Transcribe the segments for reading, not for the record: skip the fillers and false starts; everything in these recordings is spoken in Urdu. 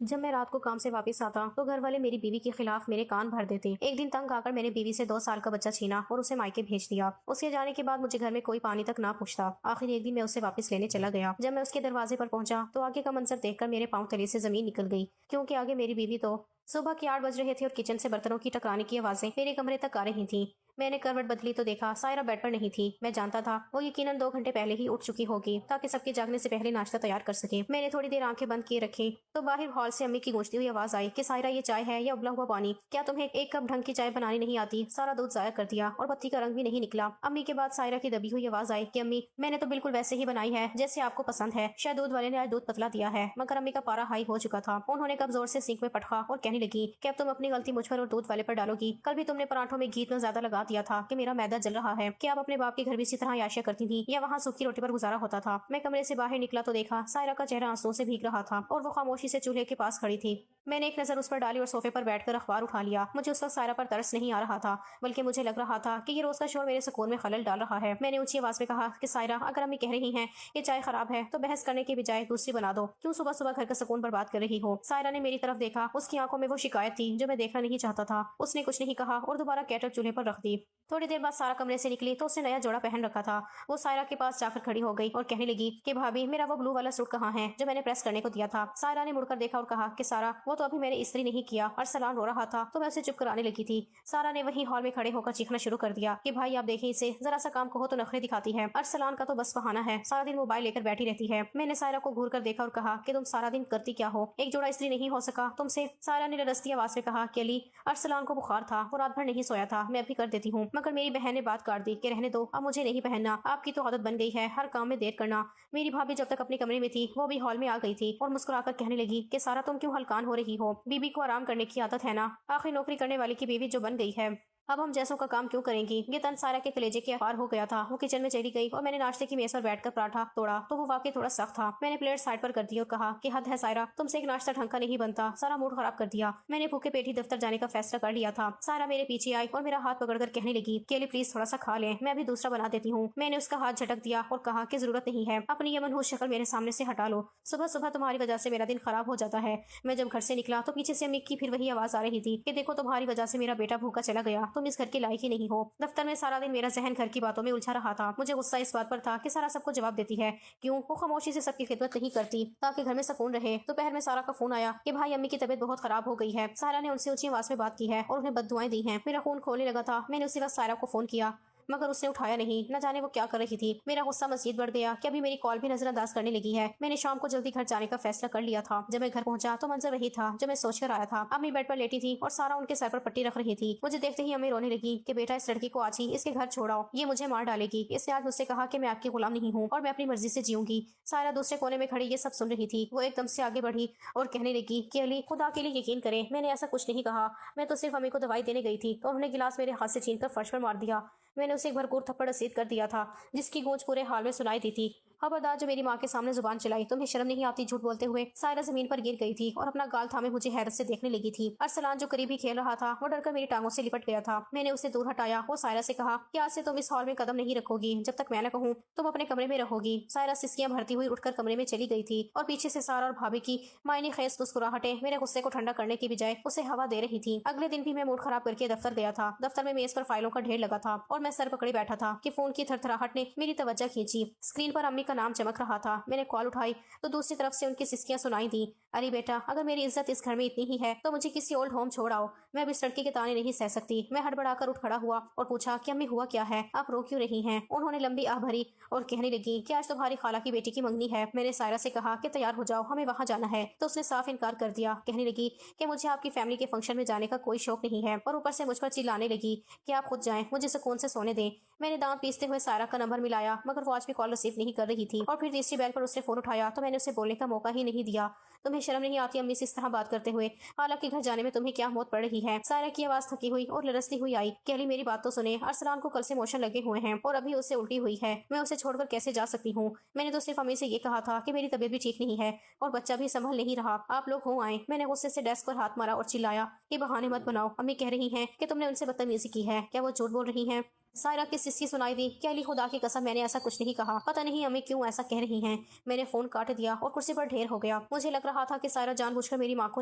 جب میں رات کو کام سے واپس آتا تو گھر والے میری بیوی کے خلاف میرے کان بھر دیتے۔ ایک دن تنگ آ کر میں نے بیوی سے 2 سال کا بچہ چھینا اور اسے مائکے بھیج دیا۔ اس کے جانے کے بعد مجھے گھر میں کوئی پانی تک نہ پوچھتا۔ آخر ایک دن میں اسے واپس لینے چلا گیا۔ جب میں اس کے دروازے پر پہنچا تو آگے کا منظر دیکھ کر میرے پاؤں تلے سے زمین نکل گئی، کیونکہ آگے میری بیوی تو صبح کے 8 بج رہے تھے اور کچن سے برتنوں کی ٹکرانے کی آوازیں میرے کمرے تک آ رہی تھیں۔ میں نے کروٹ بدلی تو دیکھا سائرہ بیڈ پر نہیں تھی۔ میں جانتا تھا وہ یقیناً 2 گھنٹے پہلے ہی اٹھ چکی ہوگی تاکہ سب کے جاگنے سے پہلے ناشتہ تیار کر سکے۔ میں نے تھوڑی دیر آنکھیں بند کیے رکھی تو باہر ہال سے امی کی گونجتی ہوئی آواز آئی کہ سائرہ یہ چائے ہے یا ابلا ہوا پانی؟ کیا تمہیں ایک کپ ڈھنگ کی چائے بنانی نہیں آتی؟ سارا دودھ ضائع کر دیا اور پتی کا رنگ بھی نہیں نکلا۔ امی کے بعد سائرہ کی دبی ہوئی آواز آئی کہ امی میں نے تو بالکل ویسے ہی بنائی ہے جیسے آپ کو پسند ہے، شاید دودھ والے نے آج دودھ پتلا دیا ہے۔ مگر امی کا پارا ہائی ہو چکا تھا۔ انہوں نے کب زور سے سینک میں پٹخا اور کہنے لگی کہ اب تم اپنی غلطی مجھ پر اور دودھ والے پر ڈالو گی۔ کل بھی تم نے پراٹھوں میں گھی اتنا زیادہ لگا دیا تھا کہ میرا معدہ جل رہا ہے۔ کیا آپ اپنے باپ کے گھر بھی اسی طرح عیاشیاں کرتی تھی یا وہاں سوکھی روٹی پر گزارا ہوتا تھا؟ میں کمرے سے باہر نکلا تو دیکھا سائرہ کا چہرہ آنسوؤں سے بھیگ رہا تھا اور وہ خاموشی سے چولہے کے پاس کھڑی تھی۔ میں نے ایک نظر اس پر ڈالی اور صوفے پر بیٹھ کر اخبار اٹھا لیا۔ مجھے اس وقت سائرہ پر ترس نہیں آ رہا تھا، بلکہ مجھے لگ رہا تھا کہ یہ روز کا شور میرے سکون میں خلل ڈال رہا ہے۔ میں نے اونچی آواز میں کہا کہ سائرہ اگر امی کہہ رہی ہیں یہ چائے خراب ہے تو بحث کرنے کے بجائے دوسری بنا دو، کیوں صبح صبح گھر کا سکون برباد کر رہی ہو؟ سائرہ نے میری طرف دیکھا، اس کی آنکھوں میں وہ شکایت تھی جو میں دیکھنا نہیں چاہتا تھا۔ اس نے کچھ نہیں کہا اور دوبارہ کیٹل چولہے پر رکھ دی۔ تھوڑی دیر بعد سارا کمرے سے نکلی تو اس نے نیا جوڑا پہن رکھا تھا۔ وہ سائرہ کے پاس جا کر کھڑی ہو گئی اور کہنے لگی کہ بھابھی میرا وہ بلو والا سوٹ کہاں ہے جو میں نے پریس کرنے کو دیا تھا؟ سائرہ نے مڑ کر دیکھا اور کہا کہ سارا وہ تو ابھی میں نے استری نہیں کیا۔ ارسلان رو رہا تھا تو میں اسے چپ کرانے لگی تھی۔ سارا نے وہیں ہال میں کھڑے ہو کر چیخنا شروع کر دیا کہ بھائی آپ دیکھیں اسے، ذرا سا کام کہو تو نخرے دکھاتی ہے۔ ارسلان کا تو بس بہانہ ہے، سارا دن موبائل لے کر بیٹھی رہتی ہے۔ میں نے سائرہ کو گھور کر دیکھا اور کہا کہ تم سارا دن کرتی کیا ہو؟ ایک جوڑا استری نہیں ہو سکا تم سے؟ سائرہ نے لرزتی آواز میں کہا کہ علی ارسلان کو بخار تھا، وہ رات بھر نہیں سویا تھا، میں ابھی کر دیتی ہوں۔ مگر میری بہن نے بات کاٹ دی کہ رہنے دو، اب مجھے نہیں پہننا، آپ کی تو عادت بن گئی ہے ہر کام میں دیر کرنا۔ میری بھابھی جب تک اپنے کمرے میں تھی وہ بھی ہال میں آ گئی تھی اور مسکرا کر کہنے لگی کہ سارا تم کیوں ہلکان ہو رہی ہو؟ بیوی کو آرام کرنے کی عادت ہے نا، آخر نوکری کرنے والی کی بیوی جو بن گئی ہے، اب ہم جیسوں کا کام کیوں کریں گی؟ یہ تن سارا کے کلیجے کے پار ہو گیا تھا۔ وہ کچن میں چلی گئی اور میں نے ناشتے کی میز پر بیٹھ کر پراٹھا توڑا تو وہ واقعی تھوڑا سخت تھا۔ میں نے پلیٹ سائڈ پر کر دی اور کہا کہ حد ہے سائرہ، تم سے ایک ناشتہ ڈھنگ کا نہیں بنتا، سارا موڈ خراب کر دیا۔ میں نے بھوکے پیٹ ہی دفتر جانے کا فیصلہ کر لیا تھا۔ سائرہ میرے پیچھے آئی اور میرا ہاتھ پکڑ کر کہنے لگی کہ علی پلیز تھوڑا سا کھا لیں، میں ابھی دوسرا بنا دیتی ہوں۔ میں نے اس کا ہاتھ جھٹک دیا اور کہا کہ ضرورت نہیں ہے، اپنی یہ منحوس شکل میرے سامنے سے ہٹا لو، صبح صبح تمہاری وجہ سے میرا دن خراب ہو جاتا ہے۔ میں جب گھر سے نکلا تو پیچھے سے امی کی پھر وہی آواز آ رہی تھی کہ دیکھو تمہاری وجہ سے میرا بیٹا بھوکا چلا گیا، تم اس گھر کے لائق ہی نہیں ہو۔ دفتر میں سارا دن میرا ذہن گھر کی باتوں میں الجھا رہا تھا۔ مجھے غصہ اس بات پر تھا کہ سارا سب کو جواب دیتی ہے، کیوں وہ خاموشی سے سب کی خدمت نہیں کرتی تاکہ گھر میں سکون رہے۔ دوپہر میں سارا کا فون آیا کہ بھائی امی کی طبیعت بہت خراب ہو گئی ہے۔ سارا نے ان سے اونچی آواز میں بات کی ہے اور انہیں بد دعائیں دی ہیں۔ میرا خون کھولنے لگا تھا۔ میں نے اسی وقت سارا کو فون کیا مگر اس نے اٹھایا نہیں، نہ جانے وہ کیا کر رہی تھی۔ میرا غصہ مزید بڑھ گیا کہ ابھی میری کال بھی نظر انداز کرنے لگی ہے۔ میں نے شام کو جلدی گھر جانے کا فیصلہ کر لیا تھا۔ جب میں گھر پہنچا تو منظر وہی تھا جو میں سوچ کر آیا تھا۔ امی بیڈ پر لیٹی تھی اور سارا ان کے سر پر پٹی رکھ رہی تھی۔ مجھے دیکھتے ہی امی رونے لگی کہ بیٹا اس لڑکی کو آج ہی اس کے گھر چھوڑاؤ، یہ مجھے مار ڈالے گی، اس نے آج مجھ سے کہا کہ میں آپ کی غلام نہیں ہوں اور میں اپنی مرضی سے جیوں گی۔ سارا دوسرے کونے میں کھڑی یہ سب سن رہی تھی۔ وہ ایک دم سے آگے بڑھی اور کہنے لگی کہ علی خدا کے لیے یقین کریں، میں نے ایسا کچھ نہیں کہا، میں تو صرف امی کو دوائی دینے گئی تھی تو انہوں نے گلاس میرے ہاتھ سے چھین کر فرش پر مار دیا۔ میں نے اسے ایک بھرپور تھپڑ رسید کر دیا تھا جس کی گونج پورے حال میں سنائی دی تھی۔ خبردار جو میری ماں کے سامنے زبان چلائی، تمہیں شرم نہیں آتی جھوٹ بولتے ہوئے؟ سائرہ زمین پر گر گئی تھی اور اپنا گال تھامے مجھے حیرت سے دیکھنے لگی تھی۔ ارسلان جو قریب ہی کھیل رہا تھا وہ ڈر کر میری ٹانگوں سے لپٹ گیا تھا۔ میں نے اسے دور ہٹایا اور سائرہ سے کہا کہ آج سے تم اس ہال میں قدم نہیں رکھو گی جب تک میں نہ کہوں، تم اپنے کمرے میں رہو گی۔ سائرہ سسکیاں بھرتی ہوئی اٹھ کر کمرے میں چلی گئی تھی اور پیچھے سے سارا اور بھابھی کی معنی خیز مسکراہٹیں میرے غصے کو ٹھنڈا کرنے کی بجائے اسے ہوا دے رہی تھی۔ اگلے دن بھی میں موڈ خراب کر کے دفتر گیا تھا۔ دفتر میں میز پر فائلوں کا ڈھیر لگا تھا اور میں سر پکڑے بیٹھا تھا کہ فون کی تھرتھراہٹ نے میری توجہ کھینچی۔ اسکرین پر امی کا نام چمک رہا تھا۔ میں نے کال اٹھائی تو دوسری طرف سے ان کی سسکیاں سنائی دیں۔ ارے بیٹا اگر میری عزت اس گھر میں اتنی ہی ہے تو مجھے کسی اولڈ ہوم چھوڑ آؤ، میں اب اس لڑکی کے تانے نہیں سہ سکتی۔ میں ہڑبڑا کر اٹھ کھڑا ہوا اور پوچھا کہ امی ہوا کیا ہے، آپ رو کیوں رہی ہیں؟ انہوں نے لمبی آہ بھری اور کہنے لگی کہ آج تمہاری خالہ کی بیٹی کی منگنی ہے۔ میں نے سائرہ سے کہا کہ تیار ہو جاؤ، ہمیں وہاں جانا ہے تو اس نے صاف انکار کر دیا۔ کہنے لگی کہ مجھے آپ کی فیملی کے فنکشن میں جانے کا کوئی شوق نہیں ہے اور اوپر سے مجھ پر چلانے لگی کہ آپ خود جائیں، مجھے سکون سے سونے دیں۔ میں نے دانت پیستے ہوئے سائرہ کا نمبر ملایا مگر وہ آج بھی کال ریسیو نہیں کر رہی تھی اور پھر تیسری بیل پر اس نے فون اٹھایا تو میں نے اسے بولنے کا موقع ہی نہیں دیا۔ تمہیں شرم نہیں آتی امی سے اس طرح بات کرتے ہوئے؟ حالانکہ گھر جانے میں تمہیں کیا موت پڑ رہی ہے؟ سائرہ کی آواز تھکی ہوئی اور لرزتی ہوئی آئی کہ علی میری بات تو سنیں، ارسلان کو کل سے موشن لگے ہوئے ہیں اور ابھی اسے الٹی ہوئی ہے، میں اسے چھوڑ کر کیسے جا سکتی ہوں؟ میں نے تو صرف امی سے یہ کہا تھا کہ میری طبیعت بھی ٹھیک نہیں ہے اور بچہ بھی سنبھل نہیں رہا، آپ لوگ ہو آئیں۔ میں نے غصے سے ڈیسک پر ہاتھ مارا اور چلایا کہ بہانے مت بناؤ، امی کہہ رہی ہیں کہ تم نے ان سے بدتمیزی کی ہے، کیا وہ جھوٹ بول رہی ہیں؟ سائرہ کی سسکی سنائی دی کہ علی خدا کی قسم میں نے ایسا کچھ نہیں کہا، پتہ نہیں امی کیوں ایسا کہہ رہی ہیں۔ میں نے فون کاٹ دیا اور کرسی پر ڈھیر ہو گیا۔ مجھے لگ رہا تھا کہ سائرہ جان بوجھ کر میری ماں کو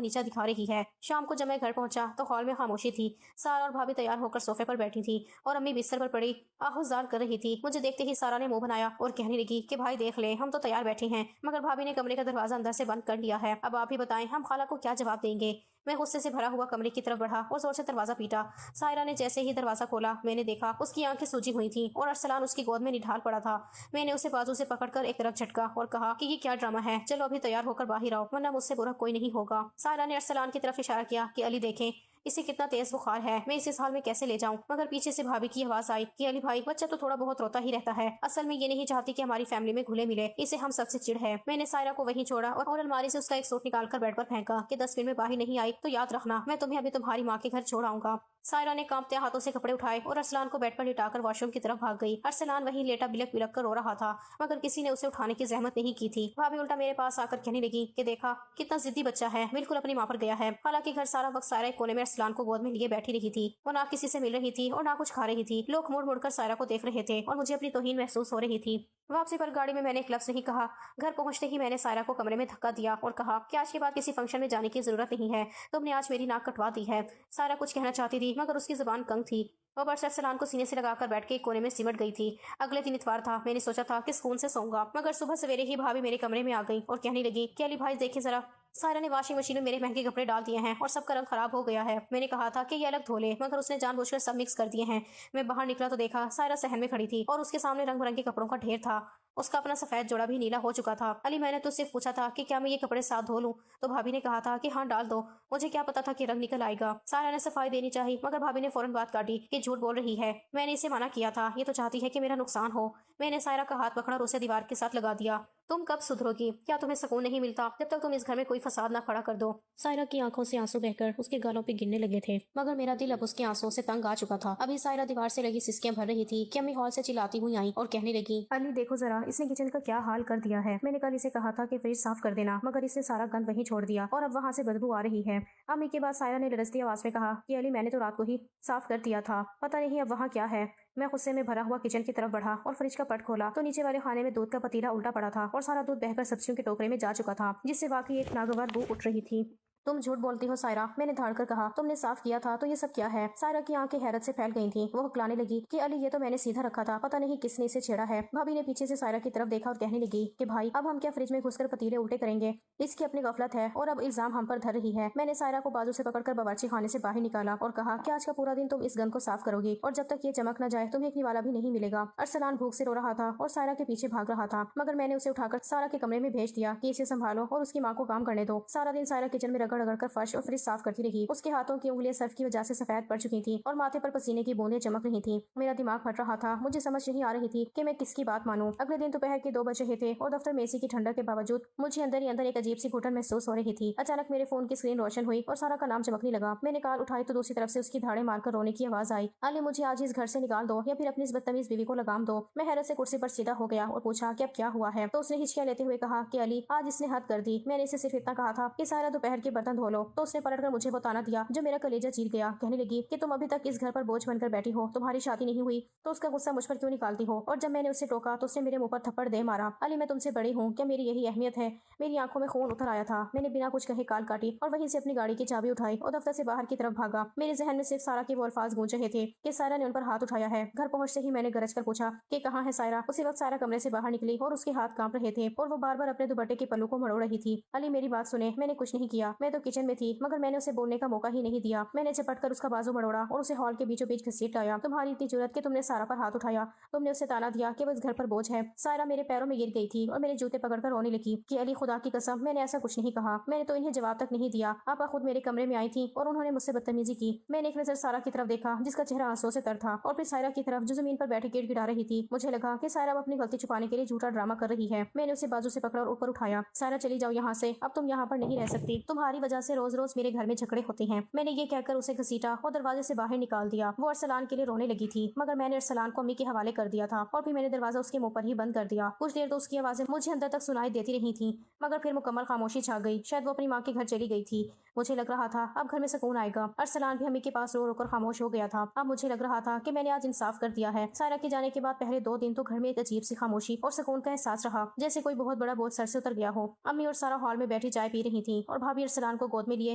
نیچا دکھا رہی ہے۔ شام کو جب میں گھر پہنچا تو ہال میں خاموشی تھی۔ سارہ اور بھابھی تیار ہو کر صوفے پر بیٹھی تھی اور امی بستر پر پڑی آہوزار کر رہی تھی۔ مجھے دیکھتے ہی سارہ نے منہ بنایا اور کہنے لگی کہ بھائی دیکھ لے، ہم تو تیار بیٹھے ہیں، مگر بھابھی نے کمرے کا دروازہ اندر سے بند کر لیا ہے۔ اب آپ ہی بتائیں ہم خالہ کو کیا جواب دیں گے؟ میں غصے سے بھرا ہوا کمرے کی طرف بڑھا اور زور سے دروازہ پیٹا۔ سائرہ نے جیسے ہی دروازہ کھولا میں نے دیکھا اس کی آنکھیں سوجی ہوئی تھیں اور ارسلان اس کی گود میں نڈھال پڑا تھا۔ میں نے اسے بازو سے پکڑ کر ایک طرف جھٹکا اور کہا کہ یہ کیا ڈرامہ ہے، چلو ابھی تیار ہو کر باہر آؤ ورنہ مجھ سے برا کوئی نہیں ہوگا۔ سائرہ نے ارسلان کی طرف اشارہ کیا کہ علی دیکھیں اسے کتنا تیز بخار ہے، میں اسے اس حال میں کیسے لے جاؤں؟ مگر پیچھے سے بھابھی کی آواز آئی کہ علی بھائی بچہ تو تھوڑا بہت روتا ہی رہتا ہے، اصل میں یہ نہیں چاہتی کہ ہماری فیملی میں گھلے ملے، اسے ہم سب سے چڑ ہے۔ میں نے سائرہ کو وہیں چھوڑا اور الماری سے اس کا ایک سوٹ نکال کر بیڈ پر پھینکا کہ 10 منٹ میں باہر نہیں آئی تو یاد رکھنا میں تمہیں ابھی تمہاری ماں کے گھر چھوڑ آؤں گا۔ سائرہ نے کانپتے ہاتھوں سے کپڑے اٹھائے اور ارسلان کو بیڈ پر لٹا کر واش روم کی طرف بھاگ گئی۔ ارسلان وہیں لیٹا بلک بلک کر رو رہا تھا مگر کسی نے اسے اٹھانے کی زحمت نہیں کی تھی۔ بھابھی الٹا میرے پاس آ کر کہنے لگی کہ دیکھا کتنا ضدی بچہ ہے، بالکل اپنی ماں پر گیا ہے۔ حالانکہ گھر سارا وقت سائرہ ایک کونے میں ارسلان کو گود میں لیے بیٹھی رہی تھی، وہ نہ کسی سے مل رہی تھی اور نہ کچھ کھا رہی تھی۔ لوگ مڑ مڑ کر سائرہ کو دیکھ رہے تھے اور مجھے اپنی توہین محسوس ہو رہی تھی۔ واپسی پر گاڑی میں نے ایک لفظ نہیں کہا۔ گھر پہنچتے ہی میں نے سائرہ کو کمرے میں دھکا دیا اور کہا کہ آج کے بعد کسی فنکشن میں جانے کی ضرورت نہیں ہے، تم نے آج میری ناک کٹوا دی ہے۔ سائرہ کچھ کہنا چاہتی تھی مگر اس کی زبان کنگ تھی۔ وہ برس ارسلان کو سینے سے لگا کر بیٹھ کے ایک کونے میں سمٹ گئی تھی۔ اگلے دن اتوار تھا، میں نے سوچا تھا کہ سکون سے سوؤں گا مگر صبح سویرے ہی بھابھی میرے کمرے میں آ گئی اور کہنے لگی کہ علی بھائی دیکھیں ذرا، سائرہ نے واشنگ مشین میں میرے مہنگے کپڑے ڈال دیے ہیں اور سب کا رنگ خراب ہو گیا ہے۔ میں نے کہا تھا کہ یہ الگ دھو لے مگر اس نے جان بوجھ کر سب مکس کر دیے ہیں۔ میں باہر نکلا تو دیکھا سائرہ صحن میں کھڑی تھی اور اس کے سامنے رنگ برنگے کپڑوں کا ڈھیر تھا۔ اس کا اپنا سفید جوڑا بھی نیلا ہو چکا تھا۔ علی میں نے تو صرف پوچھا تھا کہ کیا میں یہ کپڑے ساتھ دھو لوں تو بھابھی نے کہا تھا کہ ہاں ڈال دو، مجھے کیا پتا تھا کہ رنگ نکل آئے گا۔ سائرہ نے صفائی دینی چاہی مگر بھابھی نے فوراً بات کاٹی کہ جھوٹ بول رہی ہے، میں نے اسے منع کیا تھا، یہ تو چاہتی ہے کہ میرا نقصان ہو۔ میں نے سائرہ کا ہاتھ پکڑا اور اسے دیوار کے ساتھ لگا دیا۔ تم کب سدھرو گی؟ کیا تمہیں سکون نہیں ملتا جب تک تم اس گھر میں کوئی فساد نہ کھڑا کر دو؟ سائرہ کی آنکھوں سے آنسو بہ کر اس کے گالوں پہ گرنے لگے تھے مگر میرا دل اب اس کے آنسو سے تنگ آ چکا تھا۔ ابھی سائرہ دیوار سے لگی سسکیاں بھر رہی تھی کہ امی ہال سے چلاتی ہوئی آئیں اور کہنے لگی علی دیکھو ذرا اس نے کچن کا کیا حال کر دیا ہے، میں نے کل اسے کہا تھا کہ فریج صاف کر دینا مگر اس نے سارا گند وہیں چھوڑ دیا اور اب وہاں سے بدبو آ رہی ہے۔ امی کے بعد سائرہ نے لرزتی آواز میں کہا کہ علی میں نے تو رات کو ہی صاف کر دیا تھا، پتہ نہیں اب وہاں کیا ہے۔ میں غصے میں بھرا ہوا کچن کی طرف بڑھا اور فریج کا پٹ کھولا تو نیچے والے خانے میں دودھ کا پتیلا الٹا پڑا تھا اور سارا دودھ بہہ کر سبزیوں کے ٹوکرے میں جا چکا تھا جس سے واقعی ایک ناگوار بو اٹھ رہی تھی۔ تم جھوٹ بولتی ہو سائرہ، میں نے دھاڑ کر کہا، تم نے صاف کیا تھا تو یہ سب کیا ہے؟ سائرہ کی آنکھیں حیرت سے پھیل گئی تھیں، وہ ہکلانے لگی کہ علی یہ تو میں نے سیدھا رکھا تھا، پتہ نہیں کس نے اسے چھیڑا ہے۔ بھابھی نے پیچھے سے سائرہ کی طرف دیکھا اور کہنے لگی کہ بھائی اب ہم کیا فریج میں گھس کر پتیلے الٹے کریں گے، اس کی اپنی غفلت ہے اور اب الزام ہم پر دھر رہی ہے۔ میں نے سائرہ کو بازو سے پکڑ کر باورچی خانے سے باہر نکالا اور کہا کہ آج کا پورا دن تم اس گند کو صاف کرو گی اور جب تک یہ چمک نہ جائے تمہیں ایک نوالا بھی نہیں ملے گا۔ ارسلان بھوک سے رو رہا تھا اور سائرہ کے پیچھے بھاگ رہا تھا مگر میں نے اسے اٹھا کر سارہ کے کمرے میں بھیج دیا کہ اسے سنبھالو اور اس کی ماں کو کام کرنے دو۔ سارا دن سائرہ کچن میں رگڑ رگڑ کر فرش اور فریج صاف کرتی رہی، اس کے ہاتھوں کی انگلیاں سرف کی وجہ سے سفید پڑ چکی تھیں اور ماتھے پر پسینے کی بوندیں چمک رہی تھیں۔ میرا دماغ پھٹ رہا تھا، مجھے سمجھ نہیں آ رہی تھی کہ میں کس کی بات مانوں۔ اگلے دن دوپہر کے 2 بج رہے تھے اور دفتر میں اے سی کی ٹھنڈک کے باوجود مجھے اندر ہی اندر ایک عجیب سی گھٹن محسوس ہو رہی تھی۔ اچانک میرے فون کی اسکرین روشن ہوئی اور سارہ کا نام چمکنے لگا۔ میں نے کال اٹھائی تو دوسری طرف سے اس کی دھاڑیں مار کر رونے کی آواز آئی، علی مجھے آج اس گھر سے نکال دو یا پھر اپنی اس بدتمیز بیوی کو لگام دو۔ میں حیرت سے کرسی پر سیدھا ہو گیا اور پوچھا کہ اب کیا ہوا ہے تو اس نے ہچکیاں لیتے ہوئے کہا کہ علی آج اس نے حد کر دی۔ میں نے اسے صرف اتنا کہا تھا کہ سارہ دوپہر کے برتن دھو لو تو اس نے پلٹ کر مجھے وہ طعنہ دیا جو میرا کلیجہ چیر گیا۔ کہنے لگی کہ تم ابھی تک اس گھر پر بوجھ بن کر بیٹھی ہو، تمہاری شادی نہیں ہوئی تو اس کا غصہ مجھ پر کیوں نکالتی ہو؟ اور جب میں نے اسے ٹوکا تو اس نے میرے منہ پر تھپڑ دے مارا۔ علی میں تم سے بڑی ہوں، کیا میری یہی اہمیت ہے؟ میری آنکھوں میں خون اتر آیا تھا، میں نے بنا کچھ کہے کال کاٹی اور وہیں سے اپنی گاڑی کی چابی اٹھائی اور دفتر سے باہر کی طرف بھاگا۔ میرے ذہن میں صرف سارہ کے وہ الفاظ گونج رہے تھے کہ سائرہ نے ان پر ہاتھ اٹھایا ہے۔ گھر پہنچتے ہی میں نے گرج کر پوچھا کہ کہاں ہے سائرہ؟ اسی وقت سائرہ کمرے سے باہر نکلی اور اس کے ہاتھ کانپ رہے تھے اور وہ بار بار اپنے دوپٹے کے پلو کو مروڑ رہی تھی۔ علی میری بات سنے، میں نے کچھ نہیں کیا، میں تو کچن میں تھی مگر میں نے اسے بولنے کا موقع ہی نہیں دیا۔ میں نے جھپٹ کر اس کا بازو مروڑا اور اسے ہال کے بیچوں بیچ گھسیٹ لایا۔ تمہاری اتنی جرأت کہ تم نے سارہ پر ہاتھ اٹھایا، تم نے اسے طعنہ دیا کہ وہ اس گھر پر بوجھ ہے۔ سائرہ میرے پیروں میں گر گئی تھی اور میرے جوتے پکڑ کر رونے لگی کہ علی خدا کی قسم میں نے ایسا کچھ نہیں کہا، میں نے تو انہیں جواب تک نہیں دیا، آپا خود میرے کمرے میں آئی تھی اور انہوں نے مجھ سے بدتمیزی کی۔ میں نے ایک نظر سارہ کی طرف دیکھا جس کا چہرہ آنسو سے تر تھا اور پھر سائرہ کی طرف جو زمین پر بیٹھی گڑ گڑا رہی تھی۔ مجھے لگا کہ سائرہ اپنی غلطی چھپانے کے لیے جھوٹا ڈرامہ کر رہی ہے۔ میں نے اسے بازو سے پکڑا اور اوپر اٹھایا۔ سائرہ چلی جاؤ یہاں سے، اب تم یہاں پر نہیں رہ سکتی، تمہاری وجہ سے روز روز میرے گھر میں جھگڑے ہوتے ہیں۔ میں نے یہ کہہ کر اسے گھسیٹا اور دروازے سے باہر نکال دیا۔ وہ ارسلان کے لیے رونے لگی تھی مگر میں نے ارسلان کو امی کے حوالے کر دیا تھا اور پھر میں نے دروازہ اس کے منہ پر ہی بند کر دیا۔ کچھ دیر تو اس کی آوازیں مجھے اندر تک سنائی دیتی رہی تھیں مگر پھر مکمل خاموشی چھا گئی، شاید وہ اپنی ماں کے گھر چلی گئی تھی۔ مجھے لگ رہا تھا اب گھر میں سکون آئے گا۔ ارسلان بھی امی کے پاس رو رو کر خاموش ہو گیا تھا۔ اب مجھے لگ رہا تھا کہ میں نے آج انصاف کر دیا ہے۔ سائرہ کے جانے کے بعد پہلے 2 دن تو گھر میں ایک عجیب سی خاموشی اور سکون کا احساس رہا، جیسے کوئی بہت بڑا بوجھ سر سے اتر گیا ہو۔ امی اور سارا ہال میں بیٹھی چائے پی رہی تھیں اور بھابھی ارسلان کو گود میں لیے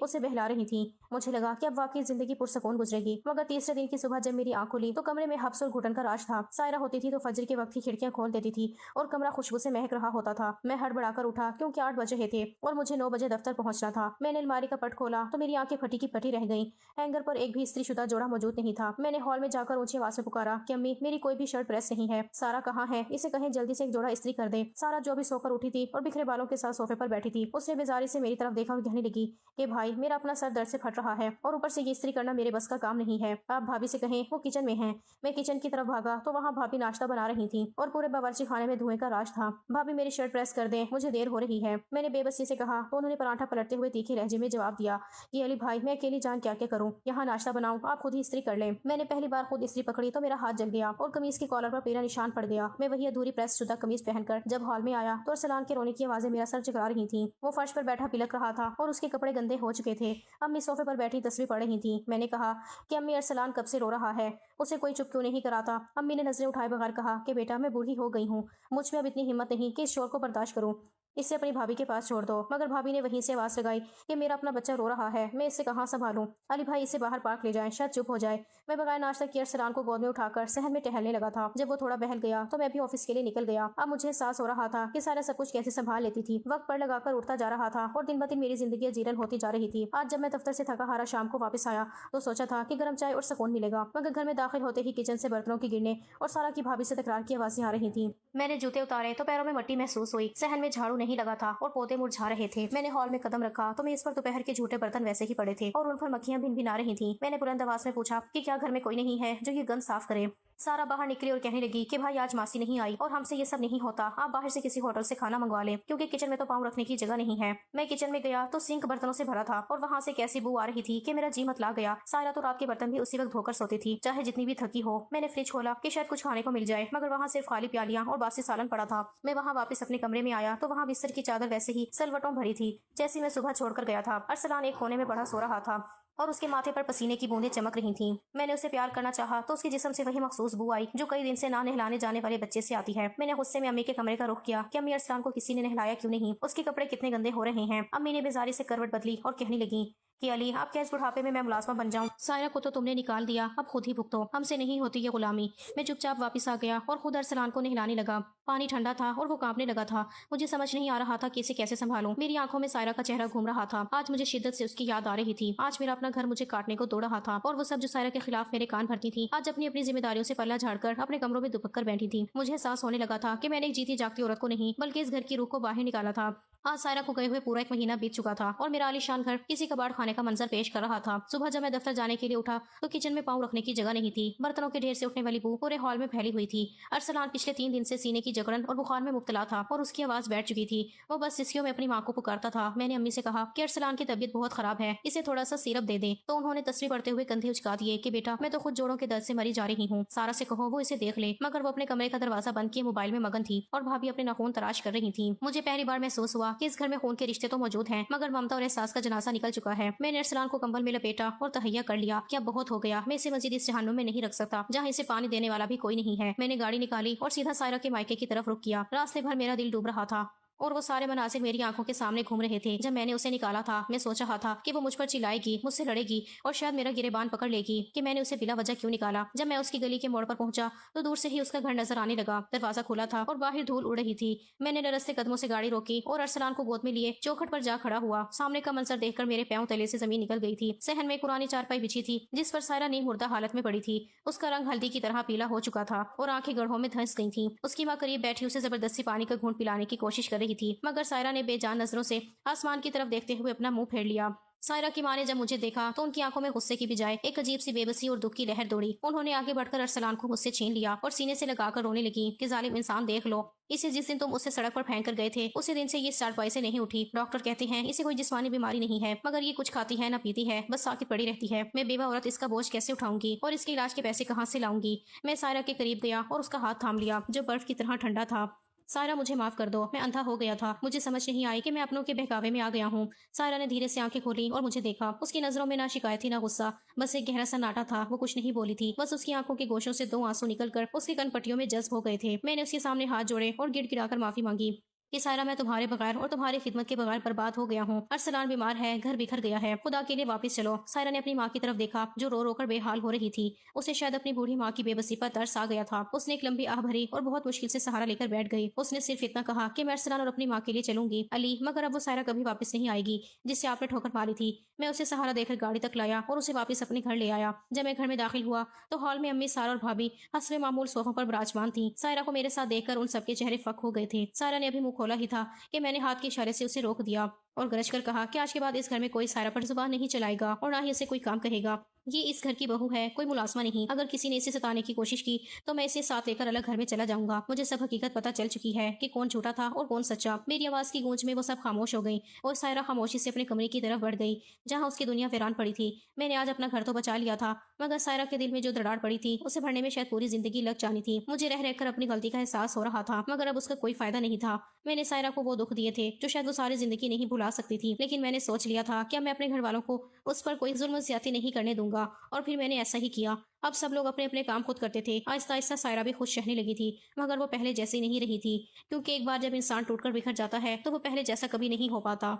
اسے بہلا رہی تھیں۔ مجھے لگا کہ اب واقعی زندگی پرسکون گزرے گی، مگر تیسرے دن کی صبح جب میری آنکھ کھلی تو کمرے میں حبس اور گھٹن کا راج تھا۔ سائرہ ہوتی تھی تو فجر کے وقت ہی کھڑکیاں کھول دیتی تھی اور کمرہ خوشبو سے مہک رہا ہوتا تھا۔ میں ہڑبڑا کر اٹھا کیونکہ 8 بج رہے تھے اور مجھے 9 بجے دفتر پہنچنا تھا۔ میں نے الماری کا پٹ کھولا تو میری آنکھیں پھٹی کی پٹی رہ گئیں۔ ہینگر پر ایک بھی استری شدہ جوڑا موجود نہیں تھا۔ میں نے ہال میں جا کر اونچی آواز میں پکارا کہ امی میری کوئی بھی شرٹ پریس نہیں ہے۔ سارا کہاں ہے؟ اسے کہیں جلدی سے ایک جوڑا استری کر دے۔ سارا جو بھی سو کر اٹھی تھی اور بکھرے بالوں کے ساتھ صوفے پر بیٹھی تھی، اس نے بیزاری سے میری طرف دیکھا اور کہنے لگی کہ بھائی میرا اپنا سر درد سے پھٹ رہا ہے اور اوپر سے یہ استری کرنا میرے بس کا کام نہیں ہے۔ آپ بھابھی سے کہیں وہ کچن میں ہیں۔ میں کچن کی طرف بھاگا تو وہاں بھابھی ناشتہ بنا رہی تھیں اور پورے باورچی خانے میں دھوئیں کا راج تھا۔ بھابھی میری شرٹ پریس کر دیں، مجھے دیر ہو رہی ہے۔ میں نے بے بسی سے کہا تو انہوں نے پراٹھا پلٹتے ہوئے تیکھے لہجے میں جواب دیا کہ علی بھائی میں اکیلی جان کیا کیا کروں، یہاں ناشتہ بناؤں، آپ خود ہی استری کر لیں۔ میں نے پہلی بار خود استری پکڑی تو میرا ہاتھ جل گیا اور قمیص کی کالر پر پیلا نشان پڑ گیا۔ میں وہی ادھوری پریس شدہ قمیص پہن کر جب ہال میں آیا تو ارسلان کے رونے کی آوازیں میرا سر چکرا رہی تھیں۔ وہ فرش پر بیٹھا پلک رہا تھا اور اس کے کپڑے گندے ہو چکے تھے۔ امی صوفے پر بیٹھی تصویر پڑھ رہی تھیں۔ میں نے کہا کہ امی ارسلان کب سے رو رہا ہے، اسے کوئی چپ کیوں نہیں کراتا؟ امی نے نظریں اٹھائے بغیر کہا کہ بیٹا میں بوڑھی ہو گئی ہوں، مجھ میں اب اتنی ہمت نہیں کہ اس شور کو برداشت کروں، اسے اپنی بھابھی کے پاس چھوڑ دو۔ مگر بھابھی نے وہیں سے آواز لگائی کہ میرا اپنا بچہ رو رہا ہے، میں اسے کہاں سنبھالوں؟ علی بھائی اسے باہر پارک لے جائیں، شاید چپ ہو جائے۔ میں بغیر ناشتہ کیے ارسلان کو گود میں اٹھا کر صحن میں ٹہلنے لگا تھا۔ جب وہ تھوڑا بہل گیا تو میں بھی آفس کے لیے نکل گیا۔ اب مجھے احساس ہو رہا تھا کہ سارا سب کچھ کیسے سنبھال لیتی تھی، وقت پر لگا کر اٹھتا جا رہا تھا اور دن بدن میری زندگی اجیرن ہوتی جا رہی تھی۔ آج جب میں دفتر سے تھکا ہارا شام کو واپس آیا تو سوچا تھا کہ گرم چائے اور سکون ملے گا، مگر گھر میں داخل ہوتے ہی کچن سے برتنوں کی گرنے اور سارا کی بھابھی سے تکرار کی آوازیں آ رہی تھیں۔ میں نے جوتے اتارے تو پیروں میں مٹی محسوس ہوئی، صحن میں جھاڑو نہیں لگا تھا اور پودے مرجھا رہے تھے۔ میں نے ہال میں قدم رکھا تو میز پر دوپہر کے جھوٹے برتن ویسے ہی پڑے تھے اور ان پر مکھیاں بھن بھنا رہی تھیں۔ میں نے بلند آواز میں پوچھا کہ کیا گھر میں کوئی نہیں ہے جو یہ گند صاف کرے؟ سارا باہر نکلی اور کہنے لگی کہ بھائی آج ماسی نہیں آئی اور ہم سے یہ سب نہیں ہوتا، آپ باہر سے کسی ہوٹل سے کھانا منگوا لیں کیونکہ کچن میں تو پاؤں رکھنے کی جگہ نہیں ہے۔ میں کچن میں گیا تو سنک برتنوں سے بھرا تھا اور وہاں سے کیسی بو آ رہی تھی کہ میرا جی متلا گیا۔ سارا تو رات کے برتن بھی اسی وقت دھو کر سوتی تھی چاہے جتنی بھی تھکی ہو۔ میں نے فریج کھولا کہ شاید کچھ کھانے کو مل جائے، مگر وہاں صرف خالی پیالیاں اور باسی سالن پڑا تھا۔ میں وہاں واپس اپنے کمرے میں آیا تو وہاں بستر کی چادر ویسے ہی سلوٹوں بھری تھی جیسی میں صبح چھوڑ کر گیا تھا۔ ارسلان ایک کونے میں پڑا سو رہا تھا اور اس کے ماتھے پر پسینے کی بوندیں چمک رہی تھیں۔ میں نے اسے پیار کرنا چاہا تو اس کے جسم سے وہی مخصوص بو آئی جو کئی دن سے نہ نہلانے جانے والے بچے سے آتی ہے۔ میں نے غصے میں امی کے کمرے کا رخ کیا کہ امی ارسلان کو کسی نے نہلایا کیوں نہیں، اس کے کپڑے کتنے گندے ہو رہے ہیں۔ امی نے بیزاری سے کروٹ بدلی اور کہنے لگی کہ علی آپ کیا اس بڑھاپے میں ملازمہ بن جاؤں؟ سائرہ کو تو تم نے نکال دیا، اب خود ہی بھگتو، ہم سے نہیں ہوتی یہ غلامی۔ میں چپ چاپ واپس آ گیا اور خود ارسلان کو نہلانے لگا۔ پانی ٹھنڈا تھا اور وہ کانپنے لگا تھا۔ مجھے سمجھ نہیں آ رہا تھا کہ اسے کیسے سنبھالوں۔ میری آنکھوں میں سائرہ کا چہرہ گھوم رہا تھا۔ آج مجھے شدت سے اس کی یاد آ رہی تھی۔ آج میرا اپنا گھر مجھے کاٹنے کو دوڑ رہا تھا اور وہ سب جو سائرہ کے خلاف میرے کان بھرتی تھی آج اپنی اپنی ذمہ داریوں سے پلہ جھاڑ کر اپنے کمروں میں دبک کر بیٹھی تھی۔ مجھے احساس ہونے لگا تھا کہ میں نے ایک جیتی جاگتی عورت کو نہیں بلکہ اس گھر کی روح کو باہر نکالا تھا۔ آج سائرہ کو گئے ہوئے پورا 1 مہینہ بیت چکا تھا اور میرا عالیشان گھر کسی کباڑ خانے کا منظر پیش کر رہا تھا۔ صبح جب میں دفتر جانے کے لیے اٹھا تو کچن میں پاؤں رکھنے کی جگہ نہیں تھی۔ برتنوں کے ڈھیر سے اٹھنے والی بو پورے ہال میں پھیلی ہوئی تھی۔ ارسلان پچھلے 3 دن سے سینے کی جکڑن اور بخار میں مبتلا تھا اور اس کی آواز بیٹھ چکی تھی۔ وہ بس سسکیوں میں اپنی ماں کو پکارتا تھا۔ میں نے امی سے کہا کہ ارسلان کی طبیعت بہت خراب ہے، اسے تھوڑا سا سیرپ دے دیں، تو انہوں نے تصویر پڑھتے ہوئے کندھے اچکا دیے کہ بیٹا میں تو خود جوڑوں کے درد سے مری جا رہی ہوں، سارا سے کہو وہ اسے دیکھ لے۔ مگر وہ اپنے کمرے کا دروازہ بند کیے موبائل میں مگن تھی اور بھابھی اپنے ناخون تراش کر رہی تھی۔ مجھے پہلی بار محسوس ہوا کہ اس گھر میں خون کے رشتے تو موجود ہیں مگر ممتا اور احساس کا جنازہ نکل چکا ہے۔ میں نے ارسلان کو کمبل میں لپیٹا اور تہیا کر لیا کہ اب بہت ہو گیا، میں اسے مزید اس جہنم میں نہیں رکھ سکتا جہاں اسے پانی دینے والا بھی کوئی نہیں ہے۔ میں نے گاڑی نکالی اور سیدھا سائرہ کے مائکے کی طرف رخ کیا۔ راستے بھر میرا دل ڈوب رہا تھا اور وہ سارے مناظر میری آنکھوں کے سامنے گھوم رہے تھے۔ جب میں نے اسے نکالا تھا میں سوچ رہا تھا کہ وہ مجھ پر چلائے گی، مجھ سے لڑے گی اور شاید میرا گریبان پکڑ لے گی کہ میں نے اسے بلا وجہ کیوں نکالا۔ جب میں اس کی گلی کے موڑ پر پہنچا تو دور سے ہی اس کا گھر نظر آنے لگا۔ دروازہ کھلا تھا اور باہر دھول اڑ رہی تھی۔ میں نے لرزتے قدموں سے گاڑی روکی اور ارسلان کو گود میں لیے چوکھٹ پر جا کھڑا ہوا۔ سامنے کا منظر دیکھ کر میرے پاؤں تلے سے زمین نکل گئی تھی۔ صحن میں پرانی چارپائی بچھی تھی جس پر سائرہ نیم مردہ حالت میں پڑی تھی۔ اس کا رنگ ہلدی کی طرح پیلا ہو چکا تھا اور آنکھیں گڑھوں میں دھنس گئی تھیں۔ اس کی ماں قریب بیٹھی اسے زبردستی پانی کا گھونٹ پلانے کی کوشش کر رہی تھی مگر سائرہ نے بے جان نظروں سے آسمان کی طرف دیکھتے ہوئے اپنا منہ پھیر لیا۔ سائرہ کی ماں نے جب مجھے دیکھا تو ان کی آنکھوں میں غصے کی بجائے ایک عجیب سی بے بسی اور دکھ کی لہر دوڑی۔ انہوں نے آگے بڑھ کر ارسلان کو مجھ سے چھین لیا اور سینے سے لگا کر رونے لگی کہ ظالم انسان دیکھ لو، اسے جس دن تم اسے سڑک پر پھینک کر گئے تھے اسی دن سے یہ چارپائی سے نہیں اٹھی۔ ڈاکٹر کہتے ہیں اسے کوئی جسمانی بیماری نہیں ہے مگر یہ کچھ کھاتی ہے نہ پیتی ہے، بس ساکت پڑی رہتی ہے۔ میں بیوہ عورت اس کا بوجھ کیسے اٹھاؤں گی اور اس کے علاج کے پیسے کہاں سے لاؤں گی؟ میں سائرہ کے قریب گیا اور اس کا ہاتھ تھام لیا جو برف کی طرح ٹھنڈا تھا۔ سائرہ مجھے معاف کر دو، میں اندھا ہو گیا تھا، مجھے سمجھ نہیں آئی کہ میں اپنوں کے بہکاوے میں آ گیا ہوں۔ سائرہ نے دھیرے سے آنکھیں کھولی اور مجھے دیکھا۔ اس کی نظروں میں نہ شکایت تھی نہ غصہ، بس ایک گہرا سناٹا تھا۔ وہ کچھ نہیں بولی تھی، بس اس کی آنکھوں کے گوشوں سے 2 آنسو نکل کر اس کی کن پٹیوں میں جذب ہو گئے تھے۔ میں نے اس کے سامنے ہاتھ جوڑے اور گڑ گڑا کر معافی مانگی کہ سائرہ میں تمہارے بغیر اور تمہاری خدمت کے بغیر برباد ہو گیا ہوں۔ ارسلان بیمار ہے، گھر بکھر گیا ہے، خدا کے لیے واپس چلو۔ سائرہ نے اپنی ماں کی طرف دیکھا جو رو رو کر بے حال ہو رہی تھی۔ اسے شاید اپنی بوڑھی ماں کی بے بسی پر ترس آ گیا تھا۔ اس نے ایک لمبی آہ بھری اور بہت مشکل سے سہارا لے کر بیٹھ گئی۔ اس نے صرف اتنا کہا کہ میں ارسلان اور اپنی ماں کے لیے چلوں گی علی، مگر اب وہ سائرہ کبھی واپس نہیں آئے گی جس سے آپ نے ٹھوکر ماری تھی۔ میں اسے سہارا دے کر گاڑی تک لایا اور اسے واپس اپنے گھر لے آیا۔ جب میں گھر میں داخل ہوا تو ہال میں امی، سارہ اور بھابھی حسب معمول صوفوں پر براجمان تھیں۔ سائرہ کو میرے ساتھ دیکھ کر ان سب کے چہرے فک ہو گئے تھے۔ سائرہ نے ابھی منہ کھولا ہی تھا کہ میں نے ہاتھ کے اشارے سے اسے روک دیا اور گرج کر کہا کہ آج کے بعد اس گھر میں کوئی سائرہ پر زبان نہیں چلائے گا اور نہ ہی اسے کوئی کام کہے گا۔ یہ اس گھر کی بہو ہے، کوئی ملازمہ نہیں۔ اگر کسی نے اسے ستانے کی کوشش کی تو میں اسے ساتھ لے کر الگ گھر میں چلا جاؤں گا۔ مجھے سب حقیقت پتہ چل چکی ہے کہ کون جھوٹا تھا اور کون سچا۔ میری آواز کی گونج میں وہ سب خاموش ہو گئیں اور سائرہ خاموشی سے اپنے کمرے کی طرف بڑھ گئی جہاں اس کی دنیا ویران پڑی تھی۔ میں نے آج اپنا گھر تو بچا لیا تھا، مگر سائرہ کے دل میں جو دراڑ پڑی تھی اسے بھرنے میں شاید پوری زندگی لگ جانی تھی۔ مجھے رہ کر اپنی غلطی کا احساس ہو رہا تھا، مگر اب اس کا کوئی فائدہ نہیں تھا۔ میں نے سائرہ کو وہ دکھ دیے تھے جو شاید وہ ساری زندگی نہیں بھلا سکتی تھی، لیکن میں نے سوچ لیا تھا کہ اب میں اپنے گھر والوں کو اس پر کوئی ظلم و زیادتی نہیں کرنے دوں گا، اور پھر میں نے ایسا ہی کیا۔ اب سب لوگ اپنے اپنے کام خود کرتے تھے۔ آہستہ آہستہ سائرہ بھی خوش رہنے لگی تھی، مگر وہ پہلے جیسی نہیں رہی تھی، کیونکہ ایک بار جب انسان ٹوٹ کر بکھر جاتا ہے تو وہ پہلے جیسا کبھی نہیں ہو پاتا۔